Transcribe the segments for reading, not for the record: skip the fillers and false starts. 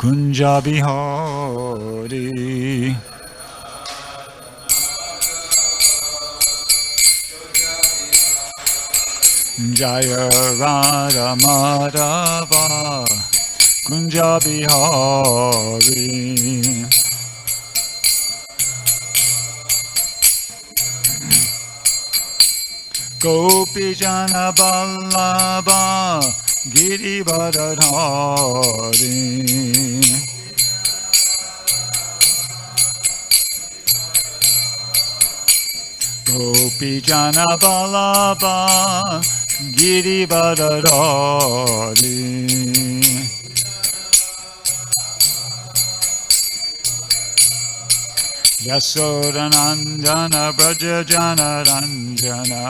Kunja Bihari. Jaya Radha Madhava Kunja Bihari. Gopi Jana Vallabha Girivardhari. Gopi Jana Vallabha Girivardhari. Yasodanandana Brajajana Ranjana.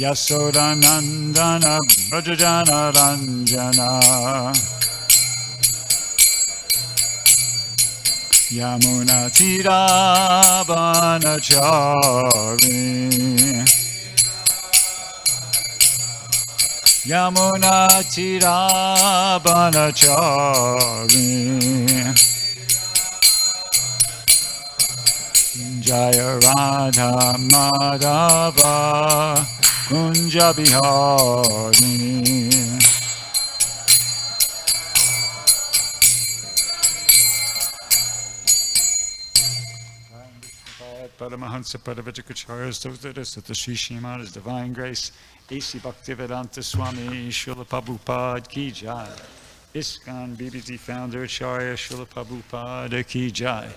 Yasodanandana Brajajana Ranjana. Yamuna Tiravanachari. Yamuna Tiravanachari. Jaya Radha Madhava Kunja Bihari. Paramahansa Paravajakacharya Stotaras at the Sri Shrimada's Divine Grace, A.C. Bhaktivedanta Swami Srila Prabhupada Ki Jai. ISKCON BBT Founder Acharya Srila Prabhupada Ki Jai.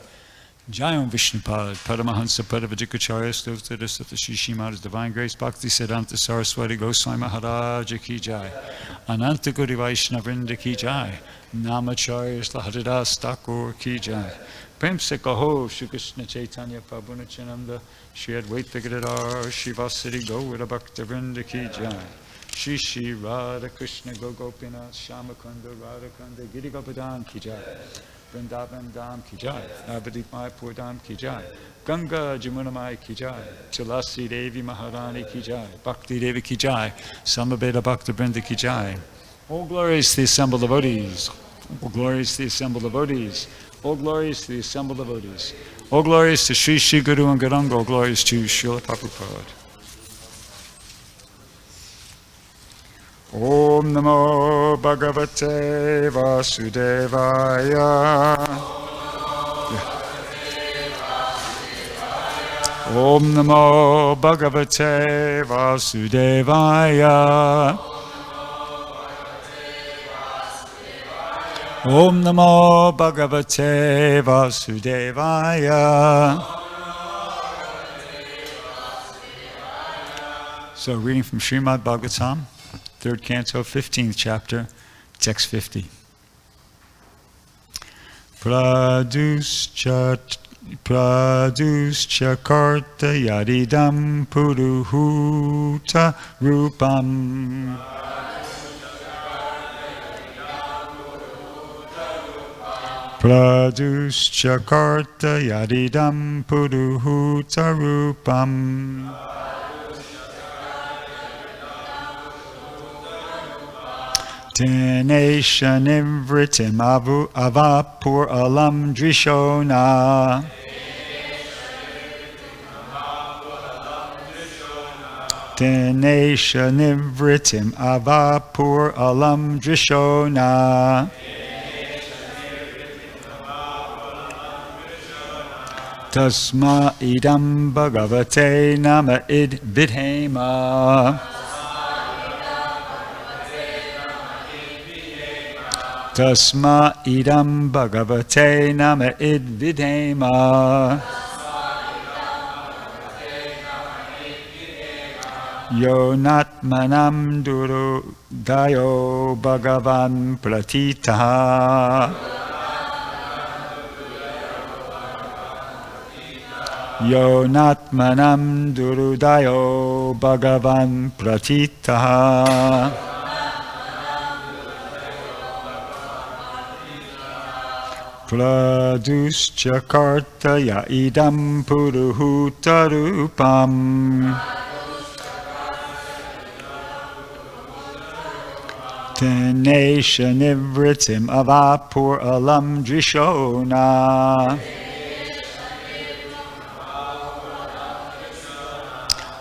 Jayam Vishnupad Paramahansa Paravajakacharya Stotaras at the Sri Shrimada's Divine Grace, Bhaktivedanta Saraswati Goswami Maharaja Ki Jai. Ananta Guru Vaishnavrinda Ki Jai. Namacharya Haridas Thakur Ki Jai. Prem se kaho Shri Krishna Chaitanya Prabhu Nityananda Shri Advaita Gadadhar Shri Vasari Gaura Bhakta Vrinda Ki Jai. Shri Shri Radha Krishna Gopinath Shamakunda Radhakunda Giri Gopadan Ki Jai. Vrindavan Dham Ki Jai. Navadip Mayapur Dham Ki Jai. Ganga Jamuna Mai Ki Jai. Tulasi Devi Maharani Ki Jai. Bhakti Devi Ki Jai. Samaveda Bhakta Vrinda Ki Jai. All glories to the assembled devotees. All glories to the assembled devotees. All glories to the assembled devotees. All glories to Sri Sri Guru and Gauranga. All glories to Srila Prabhupada. Om Namo Bhagavate Vasudevaya. Om Namo Bhagavate Vasudevaya. Om Namo Bhagavate Vasudevaya. So reading from Srimad Bhagavatam, 3rd Canto, 15th chapter, text 50. Praduscha karta yadidam puruhuta rupam. Praduscha karta yadidam puruhuta rupam. Tenesha nivritim avapur alam drishona. Tenesha nivritim avapur alam drishona. Tasma idam bhagavate nama id vidhema. Tasma idam bhagavate nama id vidhema. Yo natmanam duru dayo bhagavan pratitaha. Yo natmanam durudayo bhagavan pratitaha. Praduscha kartaya idam puruhuta rupam. Tenesha nivritim avapur alam drishona.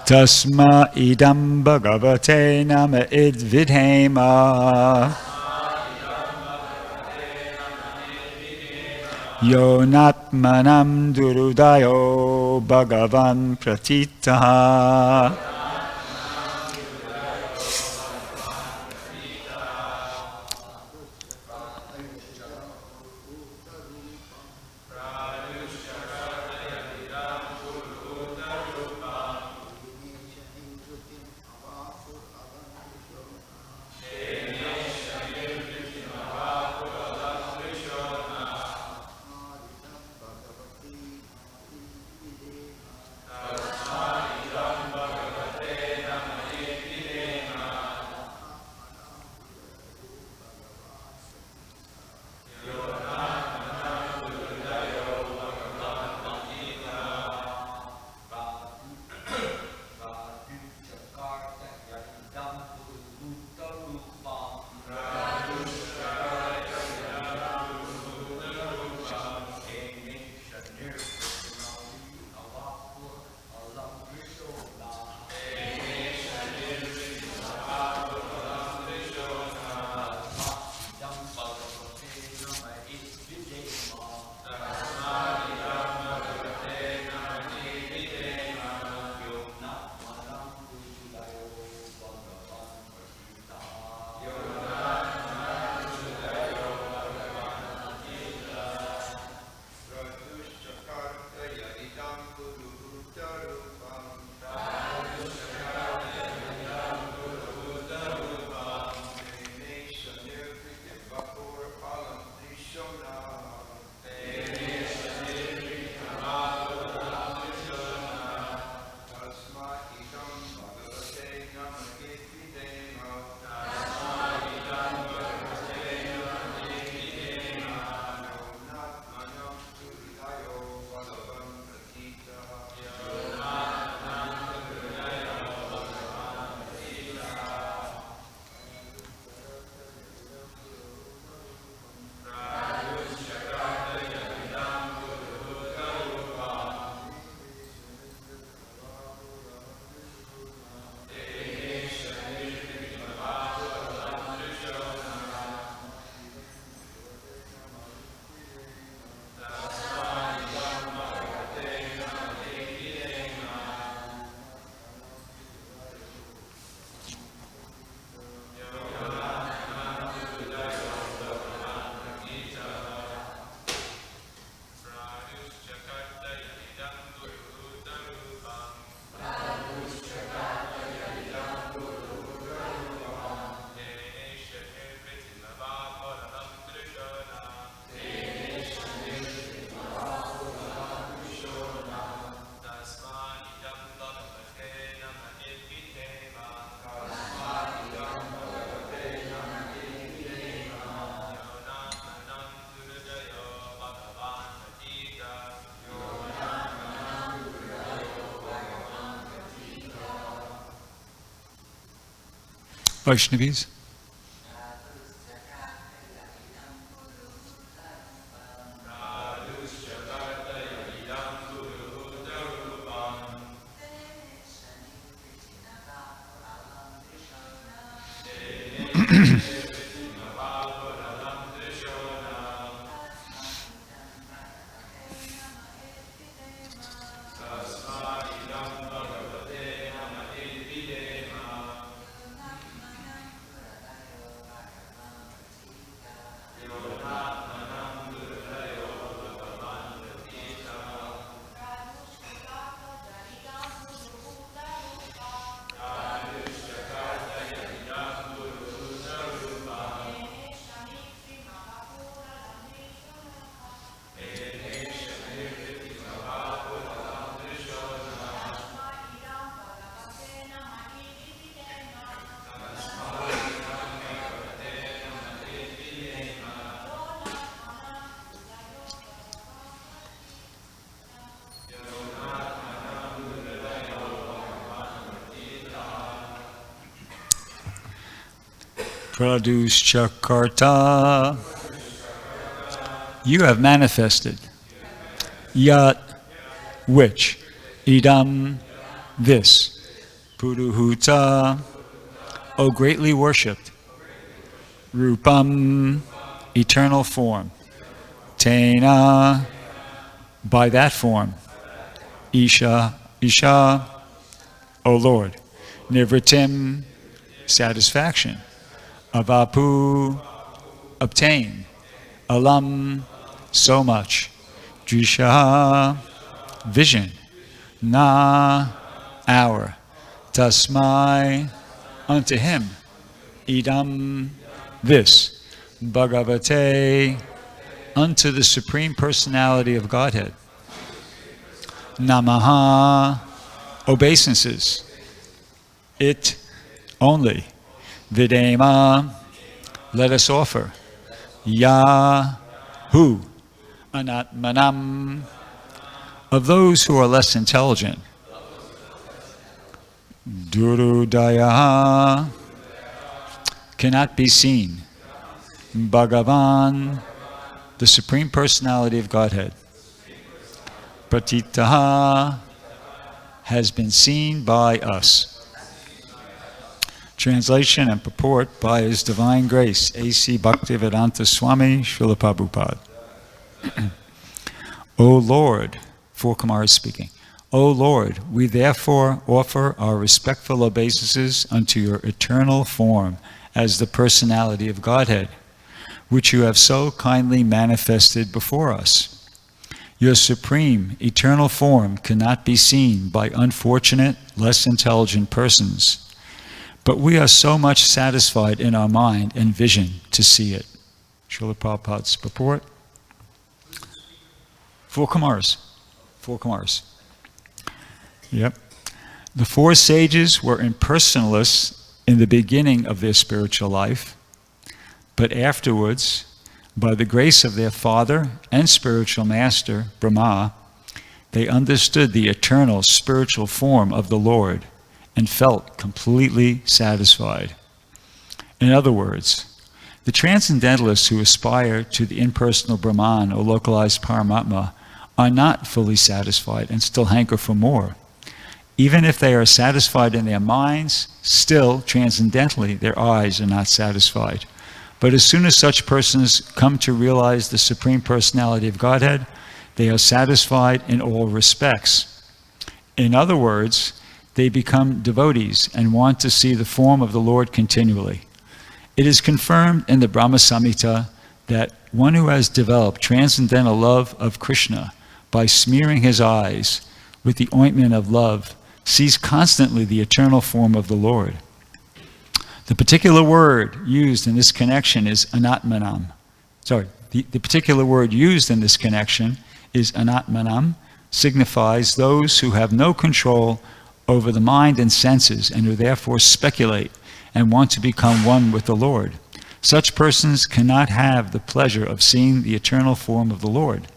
Tasma idam bhagavate nama idvidhema. Yonatmanam durudayo bhagavan pratitaha. Vaishnavis. Praduschakarta. You have manifested. Yat, which. Idam, this. Puruhuta, O greatly worshipped. Rupam, eternal form. Tena, by that form. Isha, O Lord. Nivritim, satisfaction. Avapu, obtain. Alam, so much. Drisha, vision. Na, hour. Tasmai, unto him. Idam, this. Bhagavate, unto the Supreme Personality of Godhead. Namaha, obeisances. It only. Videma, let us offer. Ya, who? Anatmanam, of those who are less intelligent. Durudaya, cannot be seen. Bhagavan, the Supreme Personality of Godhead. Pratitaha, has been seen by us. Translation and purport by His Divine Grace, A.C. Bhaktivedanta Swami, Srila Prabhupada. O Lord, Four Kumaras speaking, O Lord, we therefore offer our respectful obeisances unto your eternal form as the personality of Godhead, which you have so kindly manifested before us. Your supreme, eternal form cannot be seen by unfortunate, less intelligent persons, but we are so much satisfied in our mind and vision to see it. Srila Prabhupada's purport. Four Kumaras. Yep. The four sages were impersonalists in the beginning of their spiritual life, but afterwards, by the grace of their father and spiritual master, Brahma, they understood the eternal spiritual form of the Lord and felt completely satisfied. In other words, the transcendentalists who aspire to the impersonal Brahman or localized Paramatma are not fully satisfied and still hanker for more. Even if they are satisfied in their minds, still, transcendentally, their eyes are not satisfied. But as soon as such persons come to realize the Supreme Personality of Godhead, they are satisfied in all respects. In other words, they become devotees and want to see the form of the Lord continually. It is confirmed in the Brahma Samhita that one who has developed transcendental love of Krishna by smearing his eyes with the ointment of love sees constantly the eternal form of the Lord. The particular word used in this connection is anatmanam. The particular word used in this connection is anatmanam, signifies those who have no control over the mind and senses and who therefore speculate and want to become one with the Lord. Such persons cannot have the pleasure of seeing the eternal form of the Lord.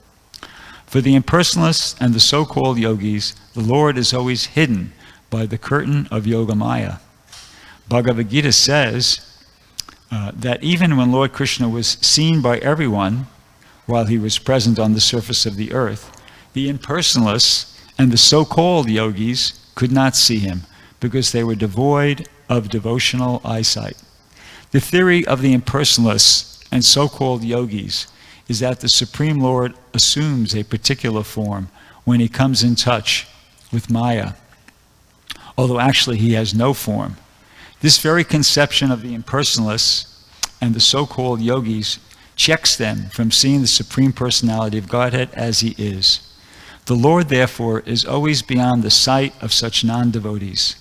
For the impersonalists and the so-called yogis, the Lord is always hidden by the curtain of Yogamaya. Bhagavad Gita says that even when Lord Krishna was seen by everyone while he was present on the surface of the earth, the impersonalists and the so-called yogis could not see him because they were devoid of devotional eyesight. The theory of the impersonalists and so-called yogis is that the Supreme Lord assumes a particular form when he comes in touch with Maya, although actually he has no form. This very conception of the impersonalists and the so-called yogis checks them from seeing the Supreme Personality of Godhead as he is. The Lord, therefore, is always beyond the sight of such non-devotees.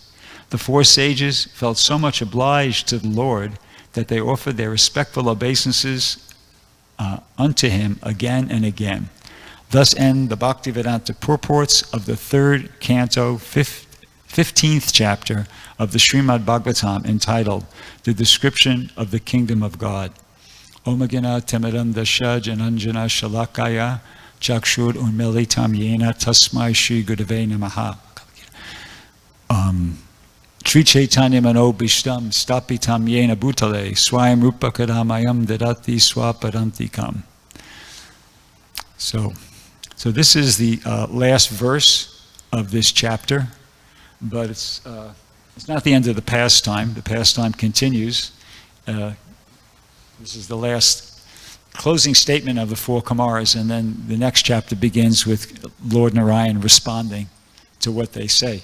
The four sages felt so much obliged to the Lord that they offered their respectful obeisances unto him again and again. Thus end the Bhaktivedanta purports of the third canto, 15th chapter of the Srimad Bhagavatam, entitled The Description of the Kingdom of God. Omagana Temerandasha Jananjana Shalakaya Chakshur Unmelitam Yena Tasmai Shri Gurave Namaha. Tri Chaitanya Mano Bishtam Stapitam Yena Bhutale Swayam Rupa Kadamayam Dadati Swapadantikam. So this is the last verse of this chapter, but it's not the end of the pastime. The pastime continues. This is the last closing statement of the four Kumaras, and then the next chapter begins with Lord Narayan responding to what they say.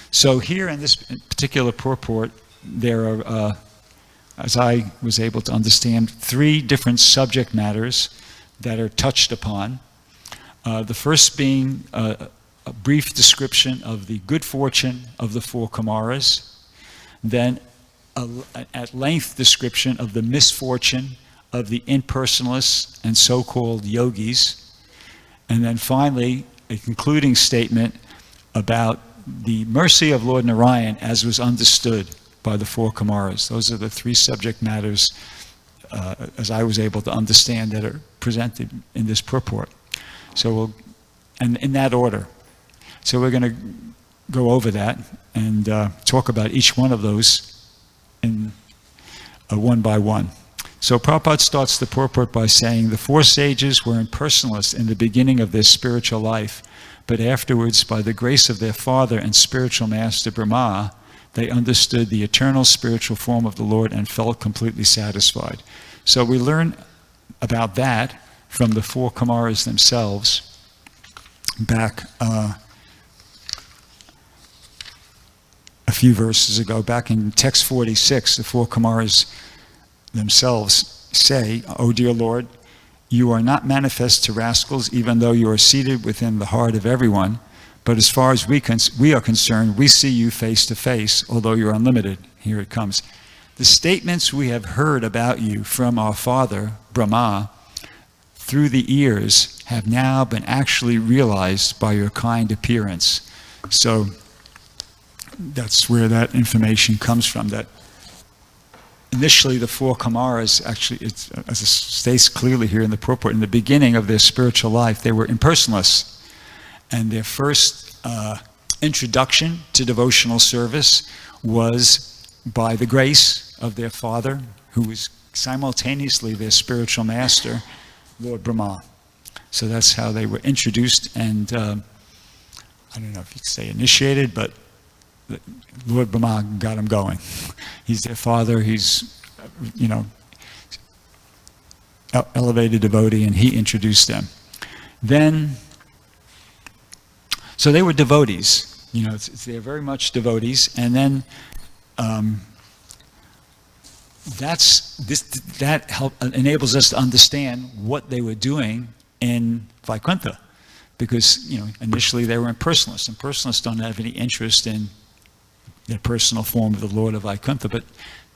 So here in this particular purport, there are, as I was able to understand, 3 different subject matters that are touched upon. The first being a brief description of the good fortune of the four Kumaras, then at length description of the misfortune of the impersonalists and so-called yogis, and then finally a concluding statement about the mercy of Lord Narayan as was understood by the four Kumaras. Those are the 3 subject matters, as I was able to understand, that are presented in this purport. So and in that order. So we're going to go over that and talk about each one of those in one by one. So Prabhupada starts the purport by saying, the 4 sages were impersonalists in the beginning of their spiritual life, but afterwards, by the grace of their father and spiritual master Brahma, they understood the eternal spiritual form of the Lord and felt completely satisfied. So we learn about that from the 4 Kumaras themselves back a few verses ago. Back in text 46, the 4 Kumaras themselves say, "O dear Lord, you are not manifest to rascals, even though you are seated within the heart of everyone. But as far as we are concerned, we see you face to face, although you're unlimited." Here it comes. "The statements we have heard about you from our father, Brahma, through the ears, have now been actually realized by your kind appearance." So that's where that information comes from, that initially the 4 Kumaras, actually, as it states clearly here in the purport, in the beginning of their spiritual life, they were impersonalists. And their first introduction to devotional service was by the grace of their father, who was simultaneously their spiritual master, Lord Brahma. So that's how they were introduced, and I don't know if you'd say initiated, but Lord Brahma got them going. He's their father, he's, elevated devotee, and he introduced them. Then, so they were devotees, they're very much devotees, and then that enables us to understand what they were doing in Vaikuntha, because initially they were impersonalists. Impersonalists don't have any interest in their personal form of the Lord of Vaikuntha, but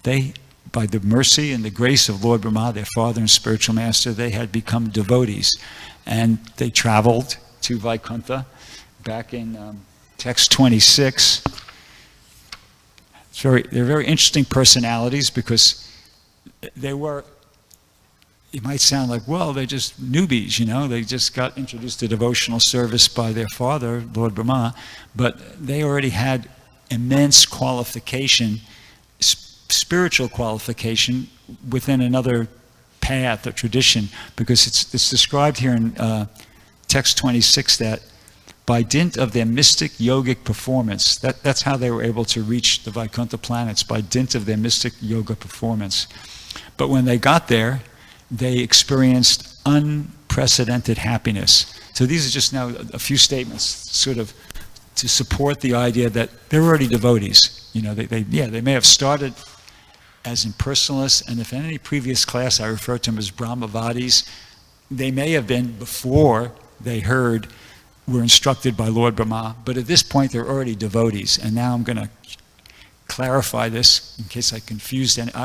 they, by the mercy and the grace of Lord Brahma, their father and spiritual master, they had become devotees, and they traveled to Vaikuntha. Back in text 26, they're very interesting personalities, because they were, it might sound like, well, they're just newbies, they just got introduced to devotional service by their father, Lord Brahma, but they already had immense qualification, spiritual qualification, within another path or tradition, because it's described here in text 26 that by dint of their mystic yogic performance, that's how they were able to reach the Vaikuntha planets, by dint of their mystic yoga performance. But when they got there, they experienced unprecedented happiness. So these are just now a few statements, sort of to support the idea that they're already devotees. They may have started as impersonalists, and if in any previous class I referred to them as Brahmavadis, they may have been before they were instructed by Lord Brahma, but at this point they're already devotees. And now I'm going to clarify this in case I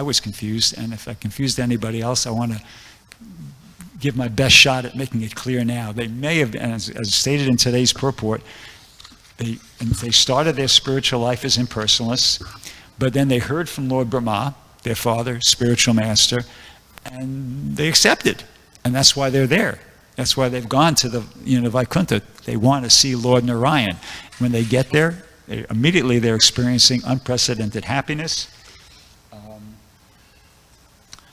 was confused, and if I confused anybody else, I want to give my best shot at making it clear now. They may have been, as stated in today's purport, they started their spiritual life as impersonalists, but then they heard from Lord Brahma, their father, spiritual master, and they accepted. And that's why they're there. That's why they've gone to the Vaikuntha. They want to see Lord Narayan. When they get there, immediately they're experiencing unprecedented happiness.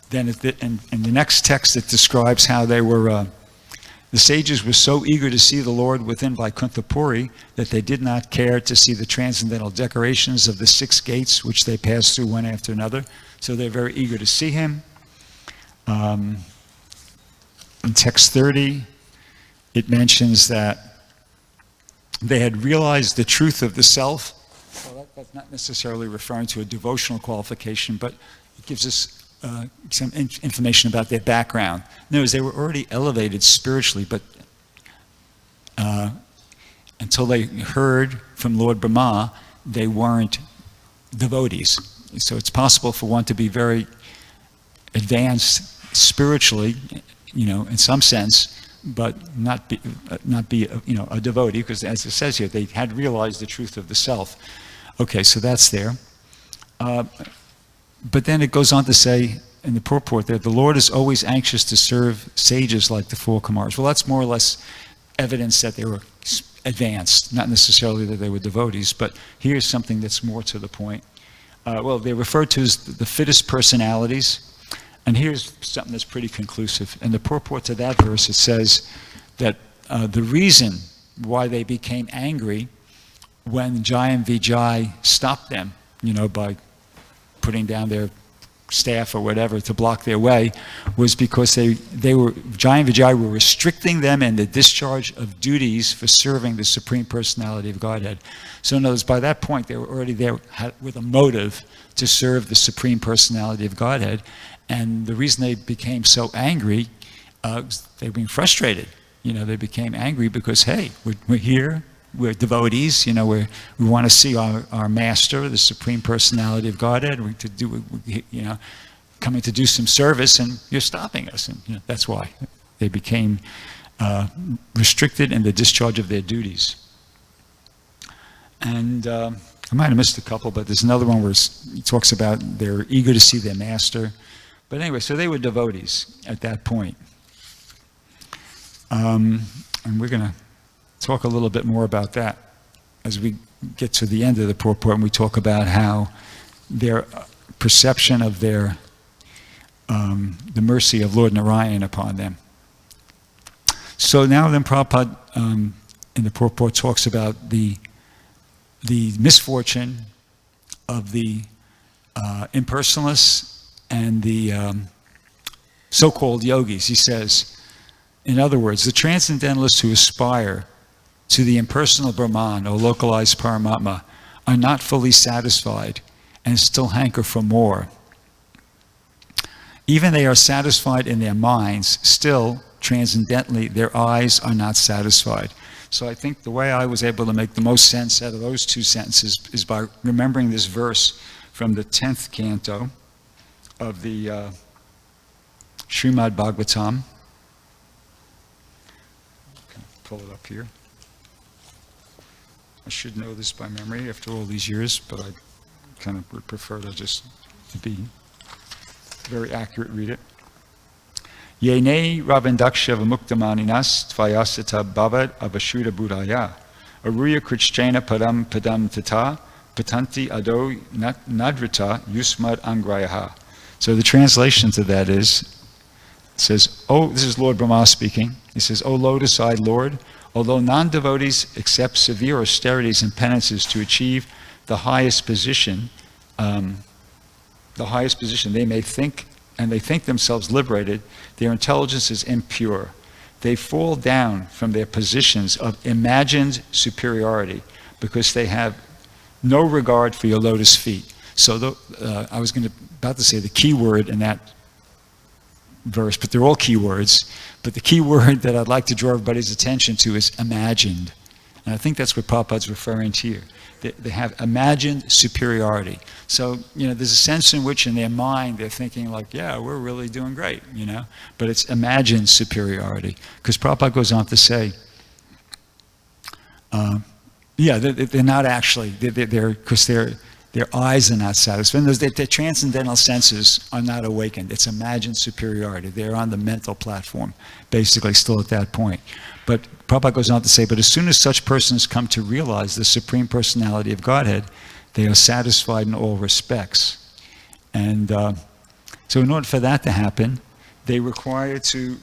Then in the next text it describes how they were, the sages were so eager to see the Lord within Vaikuntha Puri that they did not care to see the transcendental decorations of the 6 gates which they passed through one after another. So they're very eager to see him. In text 30, it mentions that they had realized the truth of the self. Well, that's not necessarily referring to a devotional qualification, but it gives us some information about their background. In other words, they were already elevated spiritually, but until they heard from Lord Brahma, they weren't devotees. So it's possible for one to be very advanced spiritually, in some sense, but not be a devotee, because as it says here, they had realized the truth of the self. Okay, so that's there. But then it goes on to say in the purport there, the Lord is always anxious to serve sages like the 4 Kumars. Well, that's more or less evidence that they were advanced, not necessarily that they were devotees, but here's something that's more to the point. Well, they're referred to as the fittest personalities, and here's something that's pretty conclusive. In the purport to that verse, it says that the reason why they became angry when Jai and Vijay stopped them, by putting down their staff or whatever to block their way, was because they were, Jai and Vijay were restricting them in the discharge of duties for serving the Supreme Personality of Godhead. So in other words, by that point, they were already there with a motive to serve the Supreme Personality of Godhead. And the reason they became so angry, they were being frustrated. They became angry because, hey, we're here, we're devotees, we want to see our master, the Supreme Personality of Godhead, coming to do some service, and you're stopping us. And that's why they became restricted in the discharge of their duties. And I might have missed a couple, but there's another one where he talks about they're eager to see their master. But anyway, so they were devotees at that point. And we're going to talk a little bit more about that as we get to the end of the purport, and we talk about how their perception of the mercy of Lord Narayan upon them. So now then Prabhupada in the purport talks about the misfortune of the impersonalists and the so-called yogis. He says, in other words, the transcendentalists who aspire to the impersonal Brahman or localized Paramatma are not fully satisfied and still hanker for more. Even they are satisfied in their minds, still, transcendently, their eyes are not satisfied. So I think the way I was able to make the most sense out of those 2 sentences is by remembering this verse from the 10th canto of the Srimad Bhagavatam. Pull it up here. I should know this by memory after all these years, but I kind of would prefer to be very accurate, read it. Yene ravindaksha vamuktamaninas tvayasata bhavad abashuddha buddhaya aruya krichena padam tata patanti ado nadrita yusmad angrayaha. So the translation to that is, it says, this is Lord Brahma speaking. He says, O lotus-eyed Lord, although non-devotees accept severe austerities and penances to achieve the highest position, they may think, and they think themselves liberated, their intelligence is impure. They fall down from their positions of imagined superiority because they have no regard for your lotus feet. So I was about to say the key word in that verse, but they're all key words. But the key word that I'd like to draw everybody's attention to is imagined. And I think that's what Prabhupada's referring to here. They have imagined superiority. So, there's a sense in which in their mind they're thinking like, yeah, we're really doing great, But it's imagined superiority. Because Prabhupada goes on to say, they're not actually, because they're Their eyes are not satisfied. Their transcendental senses are not awakened. It's imagined superiority. They're on the mental platform, basically still at that point. But Prabhupada goes on to say, but as soon as such persons come to realize the Supreme Personality of Godhead, they are satisfied in all respects. And so in order for that to happen, they require to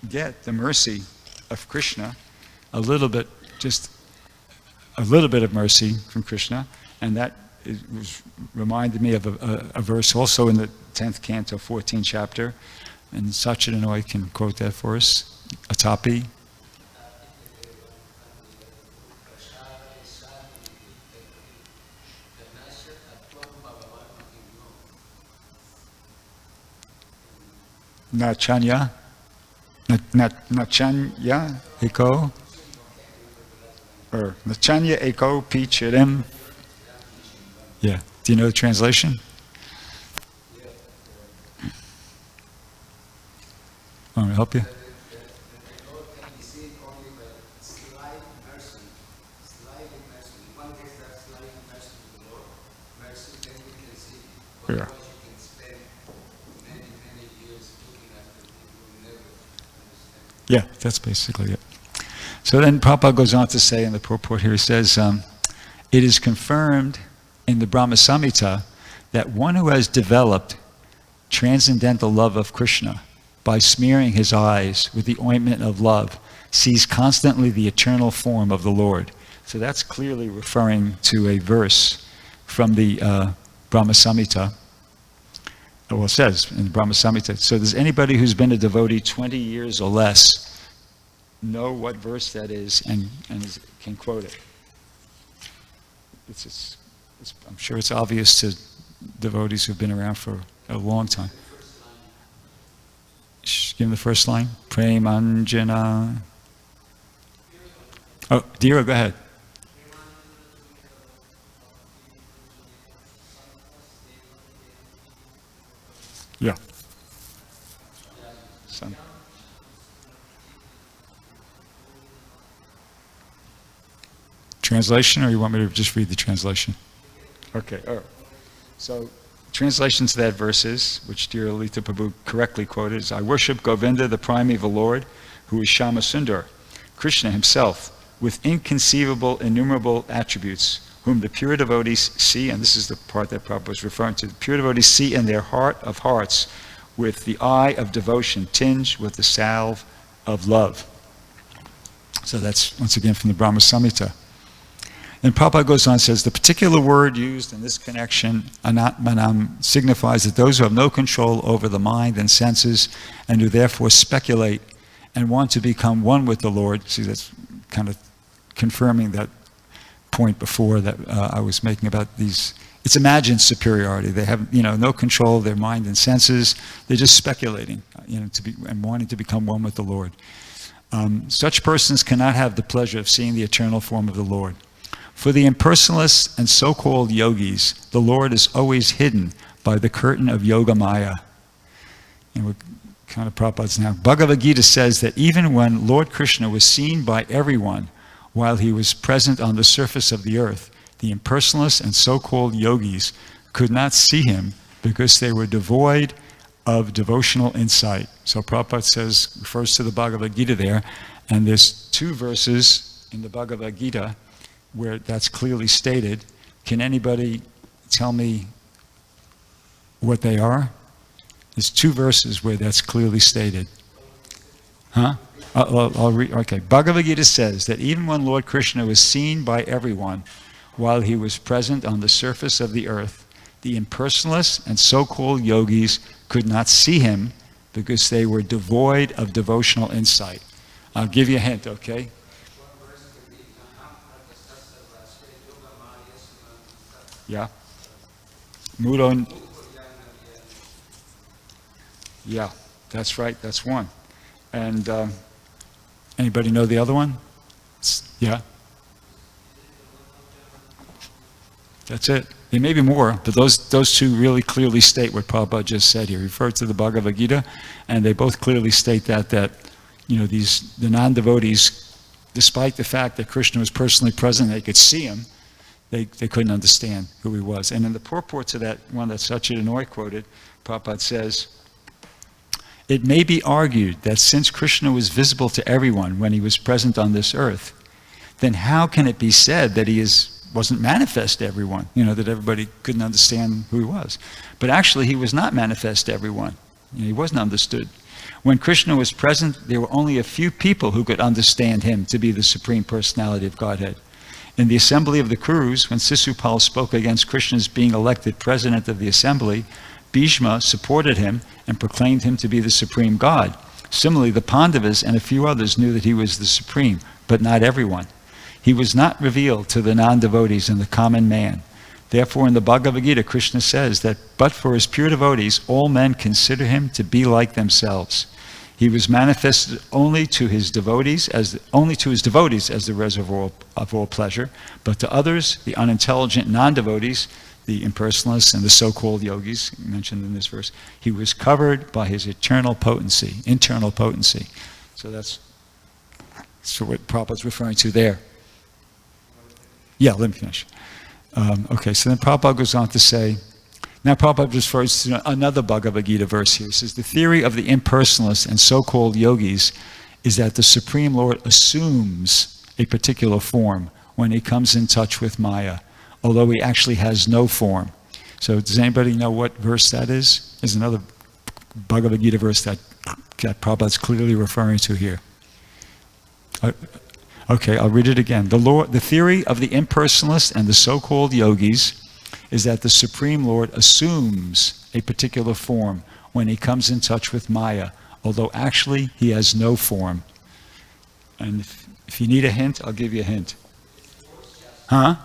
get the mercy of Krishna, just a little bit of mercy from Krishna, and that reminded me of a verse also in the 10th canto, 14th chapter, and Satchidananda can quote that for us, Atapi. Nachanya Eko, or Nachanya Eko Pichirim. Yeah. Do you know the translation? Want me to help you? Yeah. Yeah, that's basically it. So then Prabhupada goes on to say in the purport here, he says, it is confirmed in the Brahma Samhita that one who has developed transcendental love of Krishna by smearing his eyes with the ointment of love sees constantly the eternal form of the Lord. So that's clearly referring to a verse from the Brahma Samhita. Well, it says in the Brahma Samhita. So does anybody who's been a devotee 20 years or less know what verse that is and can quote it? I'm sure it's obvious to devotees who've been around for a long time. Give him the first line. Premanjana. Oh, Dira, go ahead. Yeah. Translation, or you want me to just read the translation? Okay, all right. So, translation to that verse is, which dear Lalita Prabhu correctly quoted, is, I worship Govinda, the primeval Lord, who is Shama Sundar, Krishna himself, with inconceivable, innumerable attributes, whom the pure devotees see, and this is the part that Prabhupada was referring to, the pure devotees see in their heart of hearts with the eye of devotion tinged with the salve of love. So that's, once again, from the Brahma Samhita. And Prabhupada goes on and says, the particular word used in this connection, anatmanam, signifies that those who have no control over the mind and senses and who therefore speculate and want to become one with the Lord. See, that's kind of confirming that point before that I was making about these. It's imagined superiority. They have, no control of their mind and senses. They're just speculating, and wanting to become one with the Lord. Such persons cannot have the pleasure of seeing the eternal form of the Lord. For the impersonalists and so-called yogis, the Lord is always hidden by the curtain of Yoga Maya. And we're kind of Prabhupada's now. Bhagavad Gita says that even when Lord Krishna was seen by everyone while he was present on the surface of the earth, the impersonalists and so-called yogis could not see him because they were devoid of devotional insight. So Prabhupada refers to the Bhagavad Gita there, and there's 2 verses in the Bhagavad Gita where that's clearly stated. Can anybody tell me what they are? There's 2 verses where that's clearly stated. Huh? I'll read. Okay. Bhagavad Gita says that even when Lord Krishna was seen by everyone while he was present on the surface of the earth, the impersonalists and so-called yogis could not see him because they were devoid of devotional insight. I'll give you a hint, okay? Yeah. Mudon. Yeah, that's right. That's one. And anybody know the other one? Yeah. That's it. There may be more, but those 2 really clearly state what Prabhupada just said here. He referred to the Bhagavad Gita, and they both clearly state that the non-devotees, despite the fact that Krishna was personally present, they could see him, they couldn't understand who he was. And in the purport to that one that Satchidananda quoted, Prabhupada says, it may be argued that since Krishna was visible to everyone when he was present on this earth, then how can it be said that he wasn't manifest to everyone, that everybody couldn't understand who he was? But actually, he was not manifest to everyone. He wasn't understood. When Krishna was present, there were only a few people who could understand him to be the Supreme Personality of Godhead. In the assembly of the Kurus, when Sisupal spoke against Krishna's being elected president of the assembly, Bhishma supported him and proclaimed him to be the Supreme God. Similarly, the Pandavas and a few others knew that he was the Supreme, but not everyone. He was not revealed to the non-devotees and the common man. Therefore, in the Bhagavad Gita, Krishna says that, but for his pure devotees, all men consider him to be like themselves. He was manifested only to his devotees as the reservoir of all pleasure, but to others, the unintelligent non-devotees, the impersonalists and the so-called yogis mentioned in this verse, he was covered by his internal potency. So that's what Prabhupada's referring to there. Yeah, let me finish. Okay, so then Prabhupada goes on to say, now Prabhupada refers to another Bhagavad Gita verse here. He says, the theory of the impersonalists and so-called yogis is that the Supreme Lord assumes a particular form when he comes in touch with Maya, although he actually has no form. So does anybody know what verse that is? There's another Bhagavad Gita verse that Prabhupada's clearly referring to here. Okay, I'll read it again. The theory of the impersonalists and the so-called yogis is that the Supreme Lord assumes a particular form when he comes in touch with Maya, although actually he has no form. And if you need a hint, I'll give you a hint. Huh?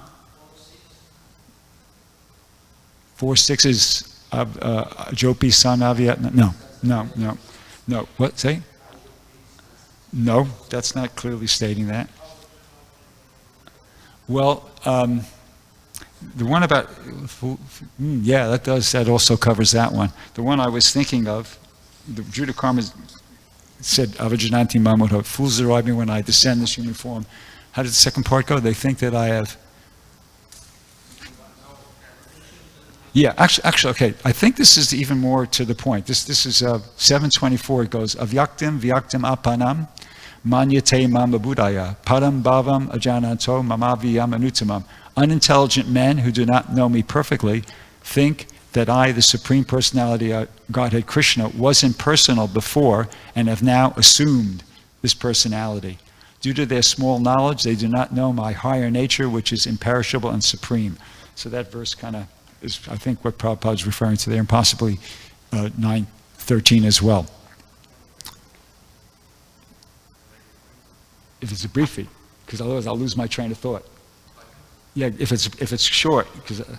4-6 is Jopi son Avyat. No. What? Say? No, that's not clearly stating that. Well, the one about, yeah, that also covers that one. The one I was thinking of, the Judah Karma said, Avajananti Mamoto, fools deride me when I descend this human form. How did the second part go? They think that I have... Yeah, actually, okay. I think this is even more to the point. This is 724. It goes, Avyaktim vyaktim apanam manyate mama buddhaya param bhavam ajananto mamaviyam anutamam. Unintelligent men who do not know me perfectly think that I, the Supreme Personality of Godhead Krishna, was impersonal before and have now assumed this personality. Due to their small knowledge, they do not know my higher nature, which is imperishable and supreme. So that verse kind of is, I think, what Prabhupada is referring to there, and possibly 9:13 as well. If it's a briefie, because otherwise I'll lose my train of thought. Yeah, if it's short, because. Anyway,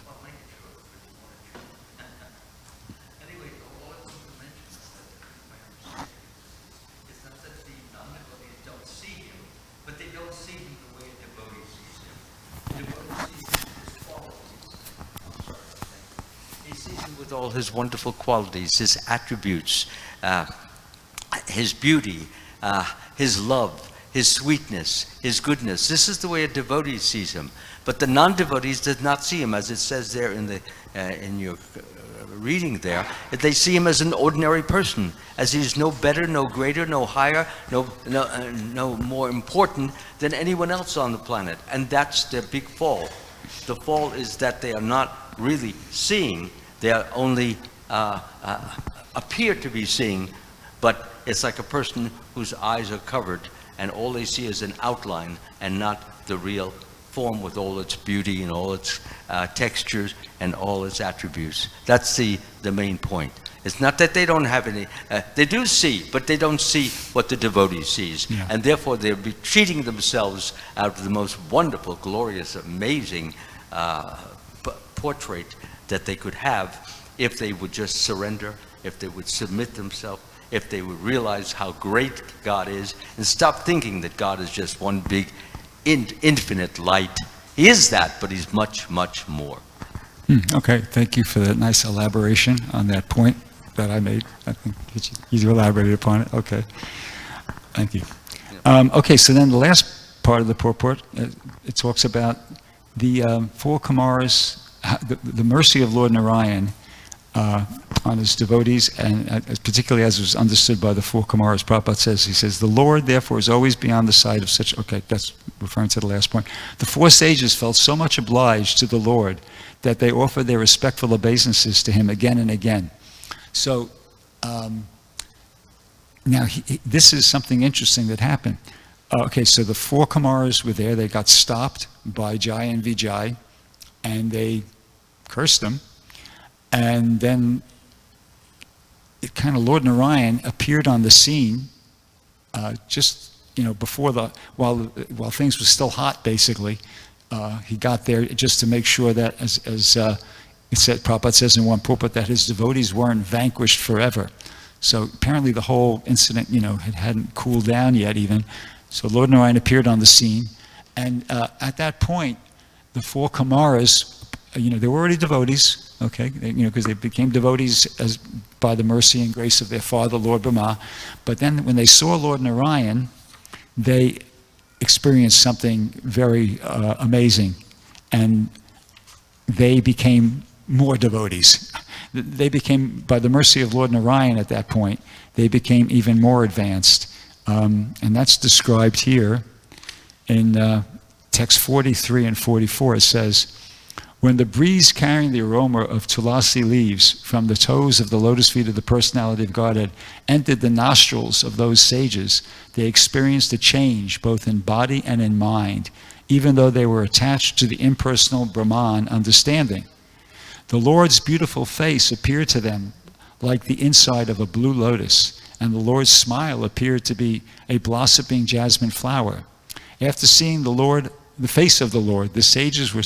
all I want to mention is not that the non-devotees don't see him, but they don't see him the way a devotee sees him. Devotee sees him with his qualities. He sees him with all his wonderful qualities, his attributes, his beauty, his love, his sweetness, his goodness. This is the way a devotee sees him. But the non-devotees did not see him, as it says there in your reading there. They see him as an ordinary person, as he's no better, no greater, no higher, no more important than anyone else on the planet. And that's their big fall. The fall is that they are not really seeing. They are only appear to be seeing, but it's like a person whose eyes are covered and all they see is an outline and not the real form with all its beauty and all its textures and all its attributes. That's the main point. It's not that they don't have any, they do see, but they don't see what the devotee sees. Yeah. And therefore they'll be treating themselves out of the most wonderful, glorious, amazing portrait that they could have if they would just surrender, if they would submit themselves, if they would realize how great God is and stop thinking that God is just one big infinite light. He is that, but he's much, much more. Okay, thank you for that nice elaboration on that point that I made. I think you elaborated upon it. Okay, thank you. Okay, so then the last part of the purport, it talks about the four Kumaras, the mercy of Lord Narayan on his devotees, and particularly as was understood by the four Kumaras, Prabhupada says, he says, the Lord therefore is always beyond the sight of such, okay, that's referring to the last point. The four sages felt so much obliged to the Lord that they offered their respectful obeisances to him again and again. So, now this is something interesting that happened. Okay, so the four Kumaras were there, they got stopped by Jai and Vijay, and they cursed them, and then Lord Narayan appeared on the scene, just before while things were still hot. Basically, he got there just to make sure that, as it said, Prabhupada says in one pulpit, that his devotees weren't vanquished forever. So apparently the whole incident, hadn't cooled down yet even. So Lord Narayan appeared on the scene, and at that point, the four Kumaras, they were already devotees. Okay, because they became devotees by the mercy and grace of their father, Lord Brahma. But then when they saw Lord Narayan, they experienced something very amazing, and they became more devotees. They became, by the mercy of Lord Narayan at that point, they became even more advanced. And that's described here in text 43 and 44. It says, when the breeze carrying the aroma of tulasi leaves from the toes of the lotus feet of the personality of Godhead entered the nostrils of those sages, they experienced a change both in body and in mind, even though they were attached to the impersonal Brahman understanding. The Lord's beautiful face appeared to them like the inside of a blue lotus, and the Lord's smile appeared to be a blossoming jasmine flower. After seeing the face of the Lord, the sages were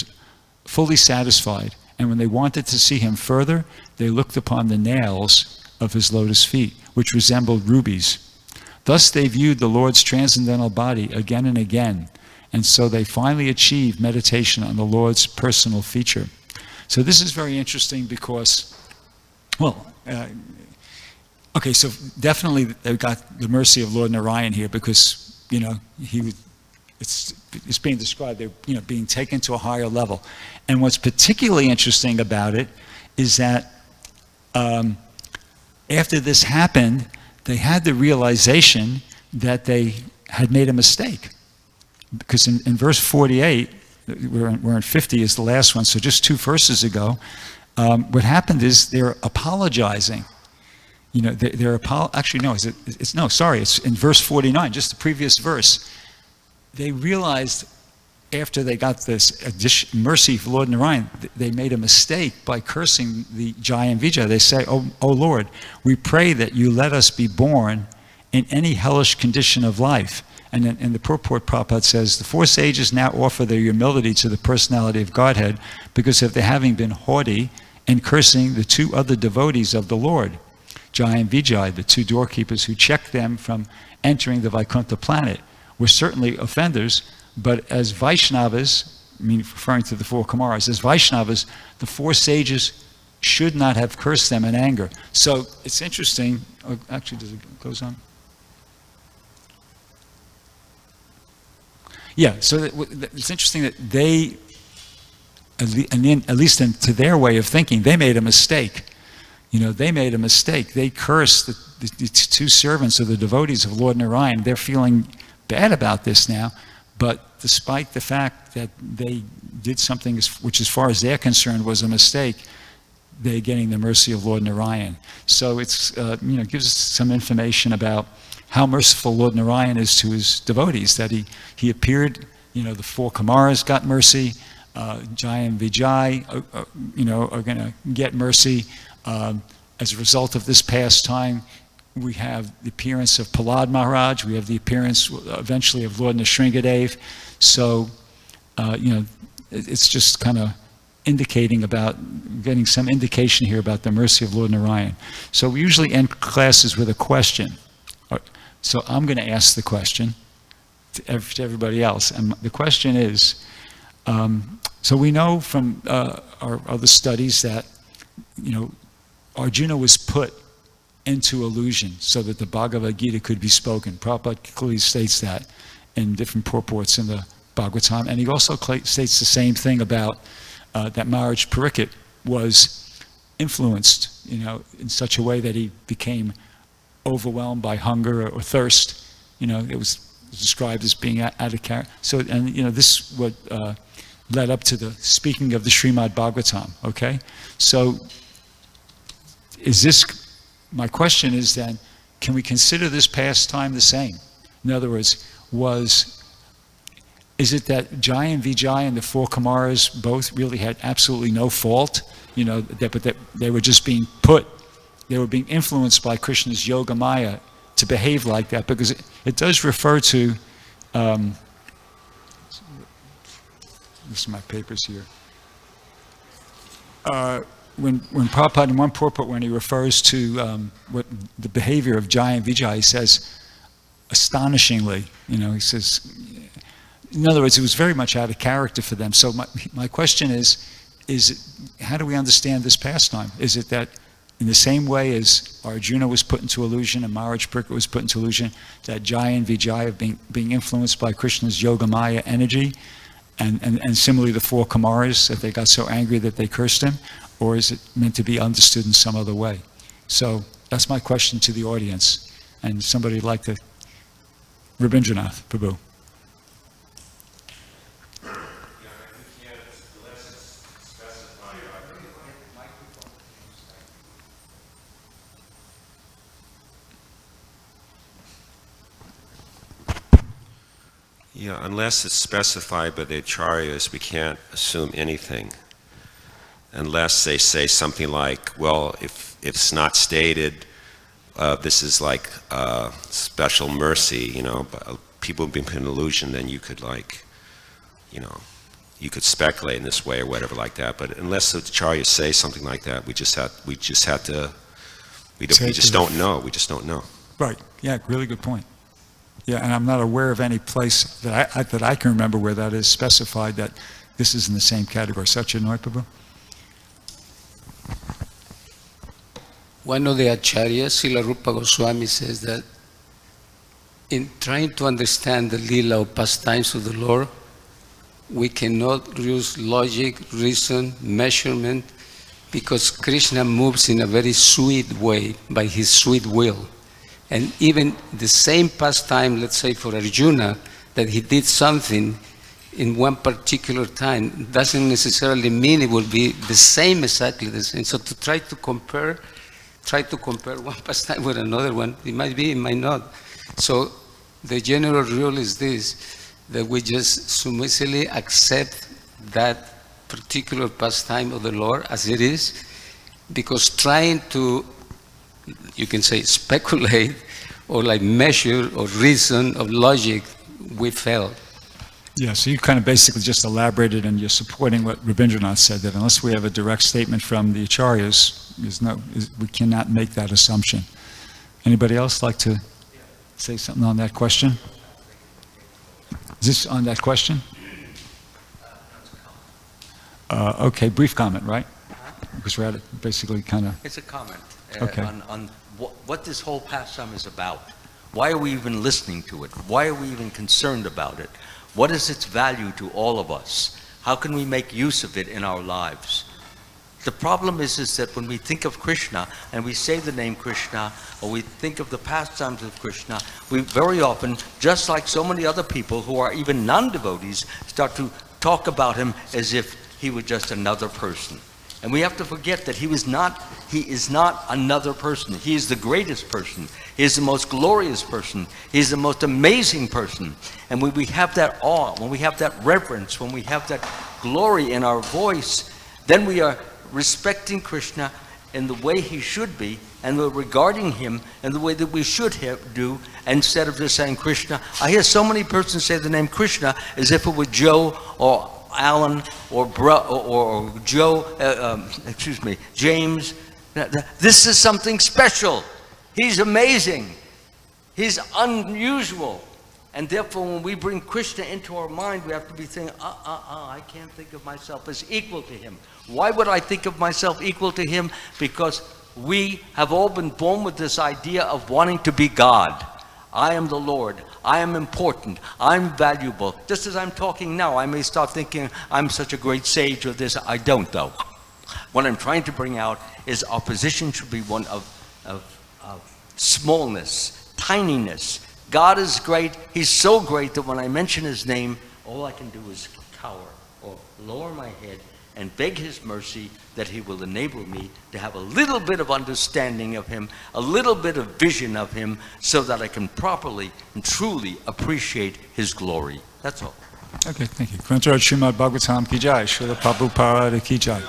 fully satisfied, and when they wanted to see him further, they looked upon the nails of his lotus feet, which resembled rubies. Thus they viewed the Lord's transcendental body again and again, and so they finally achieved meditation on the Lord's personal feature. So this is very interesting because, okay, so definitely they've got the mercy of Lord Narayan here, because, it's being described, they're being taken to a higher level. And what's particularly interesting about it is that after this happened, they had the realization that they had made a mistake. Because in verse 48, we're in 50 is the last one, so just 2 verses ago, what happened is they're apologizing. Actually, no, it's in verse 49, just the previous verse. They realized after they got this mercy for Lord Narayan, they made a mistake by cursing the Jai and Vijay. They say, oh Lord, we pray that you let us be born in any hellish condition of life. And in the purport, Prabhupada says, the four sages now offer their humility to the personality of Godhead because of their having been haughty and cursing the 2 other devotees of the Lord, Jai and Vijay, the 2 doorkeepers who checked them from entering the Vaikuntha planet, were certainly offenders, but as Vaishnavas, referring to the four Kumaras, as Vaishnavas, the 4 sages should not have cursed them in anger. So it's interesting, actually, does it goes on? Yeah, so it's interesting that they, at least to their way of thinking, they made a mistake. They made a mistake. They cursed the 2 servants of the devotees of Lord Narayan. They're feeling bad about this now, but despite the fact that they did something which, as far as they're concerned, was a mistake, they're getting the mercy of Lord Narayan. So it's gives us some information about how merciful Lord Narayan is to his devotees, that he appeared, the 4 Kumaras got mercy, Jai and Vijay are going to get mercy. As a result of this pastime, we have the appearance of Prahlad Maharaj, we have the appearance eventually of Lord Nrsingadev. So, it's just kind of indicating about, getting some indication here about the mercy of Lord Narayan. So we usually end classes with a question. So I'm going to ask the question to everybody else. And the question is, so we know from our other studies that, Arjuna was put into illusion so that the Bhagavad Gita could be spoken. Prabhupada clearly states that in different purports in the Bhagavatam, and he also states the same thing about that Maharaj Pariksit was influenced, in such a way that he became overwhelmed by hunger or thirst. It was described as being out of character. So, and this what led up to the speaking of the Srimad Bhagavatam. Okay, so my question is then, can we consider this pastime the same? In other words, is it that Jai and Vijay and the four Kumaras both really had absolutely no fault, but that they were just being they were being influenced by Krishna's Yoga Maya to behave like that? Because it does refer to, this is my papers here. When Prabhupada, in one purport, when he refers to what the behavior of Jai and Vijay, he says, astonishingly, he says, in other words, it was very much out of character for them. So my question is how do we understand this pastime? Is it that in the same way as Arjuna was put into illusion and Maharaj Pariksit was put into illusion, that Jai and Vijay are being influenced by Krishna's Yoga Maya energy, and similarly the four Kumaras, that they got so angry that they cursed him? Or is it meant to be understood in some other way? So that's my question to the audience. And somebody would like to, Rabindranath Prabhu. Yeah, unless it's specified by the acharyas, we can't assume anything. Unless they say something like, well, if it's not stated, this is like special mercy, but people have been put in illusion, then you could you could speculate in this way or whatever like that. But unless the acharyas say something like that, we just don't know. We just don't know. Right. Yeah. Really good point. Yeah, and I'm not aware of any place that I can remember where that is specified that this is in the same category. Satyanarayana Prabhu. One of the acharyas, Srila Rupa Goswami, says that in trying to understand the lila or pastimes of the Lord, we cannot use logic, reason, measurement, because Krishna moves in a very sweet way by his sweet will. And even the same pastime, let's say for Arjuna, that he did something in one particular time, doesn't necessarily mean it will be the same, exactly the same. So to try to compare one pastime with another one, it might be, it might not. So the general rule is this, that we just submissively accept that particular pastime of the Lord as it is, because trying to, you can say, speculate or like measure or reason or logic, we fail. Yeah, so you kind of basically just elaborated and you're supporting what Rabindranath said, that unless we have a direct statement from the acharyas, we cannot make that assumption. Anybody else like to say something on that question? Is this on that question? Okay, brief comment, right? Because we're at it basically kind of... It's a comment okay. on what this whole pastime is about. Why are we even listening to it? Why are we even concerned about it? What is its value to all of us? How can we make use of it in our lives? The problem is that when we think of Krishna and we say the name Krishna, or we think of the pastimes of Krishna, we very often, just like so many other people who are even non-devotees, start to talk about him as if he were just another person. And we have to forget that he is not another person. He is the greatest person. He is the most glorious person. He is the most amazing person. And when we have that awe, when we have that reverence, when we have that glory in our voice, then we are respecting Krishna in the way he should be, and we're regarding him in the way that we should do, instead of just saying Krishna. I hear so many persons say the name Krishna as if it were Joe or Alan or Joe, James. This is something special. He's amazing. He's unusual. And therefore, when we bring Krishna into our mind, we have to be thinking, I can't think of myself as equal to him. Why would I think of myself equal to him? Because we have all been born with this idea of wanting to be God. I am the Lord. I am important. I'm valuable. Just as I'm talking now, I may start thinking I'm such a great sage or this. I don't, though. What I'm trying to bring out is our position should be one of smallness, tininess. God is great. He's so great that when I mention his name, all I can do is cower or lower my head and beg his mercy that he will enable me to have a little bit of understanding of him, a little bit of vision of him, so that I can properly and truly appreciate his glory. That's all. Okay, thank you. Grantha Srimad Bhagavatam ki jai, Srila Prabhupada ki jai.